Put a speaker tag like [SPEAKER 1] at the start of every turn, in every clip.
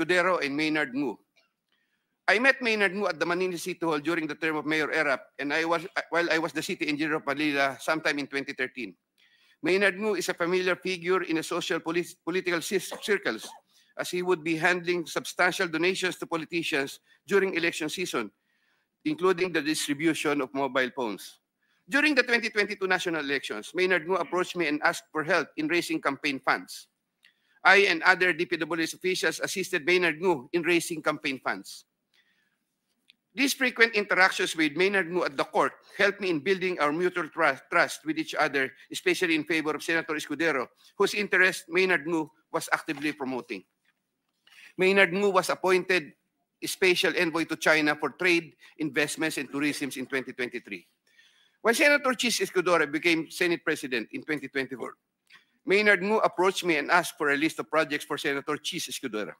[SPEAKER 1] Escudero, and Maynard Ngu. I met Maynard Ngu at the Manila City Hall during the term of Mayor Erap, and while I was the city engineer of Manila sometime in 2013. Maynard Ngu is a familiar figure in the social political circles, as he would be handling substantial donations to politicians during election season, including the distribution of mobile phones. During the 2022 national elections, Maynard Ngu approached me and asked for help in raising campaign funds. I and other DPWH officials assisted Maynard Ngu in raising campaign funds. These frequent interactions with Maynard Ngu at the court helped me in building our mutual trust with each other, especially in favor of Senator Escudero, whose interest Maynard Ngu was actively promoting. Maynard Ngu was appointed special envoy to China for trade, investments, and tourism in 2023. When Senator Chis Escudero became Senate President in 2024, Maynard Ngu approached me and asked for a list of projects for Senator Chis Escudero.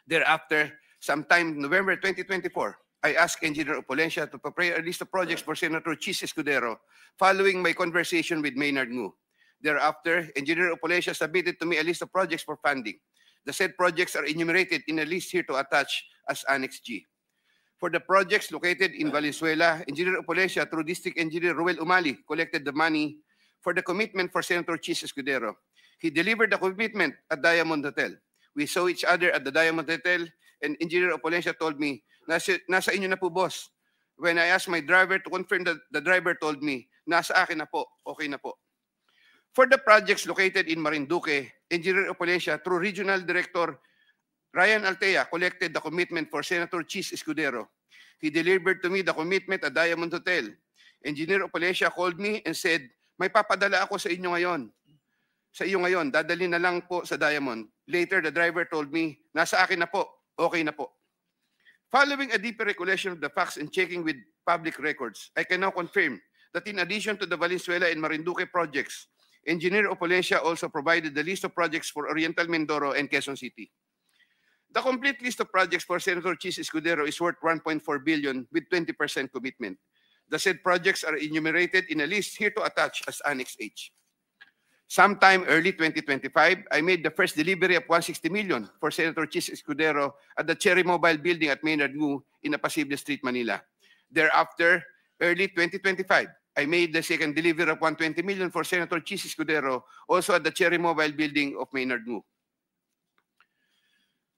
[SPEAKER 1] Thereafter, sometime November 2024, I asked Engineer Opulencia to prepare a list of projects for Senator Chis Escudero following my conversation with Maynard Ngu. Thereafter, Engineer Opulencia submitted to me a list of projects for funding. The said projects are enumerated in a list here to attach as Annex G. For the projects located in Valenzuela, Engineer Opulencia, through District Engineer Ruel Umali, collected the money for the commitment for Senator Chis Escudero. He delivered the commitment at Diamond Hotel. We saw each other at the Diamond Hotel, and Engineer Opulencia told me, nasa inyo na po, boss. When I asked my driver to confirm, the driver told me, nasa akin na po, okay na po. For the projects located in Marinduque, Engineer Opulencia, through Regional Director Ryan Altea, collected the commitment for Senator Chis Escudero. He delivered to me the commitment at Diamond Hotel. Engineer Opulencia called me and said, may papadala ako sa inyo ngayon. Sa iyo ngayon, dadali na lang po sa Diamond. Later, the driver told me, nasa akin na po, okay na po. Following a deeper recollection of the facts and checking with public records, I can now confirm that in addition to the Valenzuela and Marinduque projects, Engineer Opulencia also provided the list of projects for Oriental Mindoro and Quezon City. The complete list of projects for Senator Chis Escudero is worth 1.4 billion with 20% commitment. The said projects are enumerated in a list here to attach as Annex H. Sometime early 2025, I made the first delivery of 160 million for Senator Chis Escudero at the Cherry Mobile Building at Maynard Ngu in Apacible Street, Manila. Thereafter, early 2025, I made the second delivery of 120 million for Senator Chis Escudero, also at the Cherry Mobile Building of Maynard Ngu.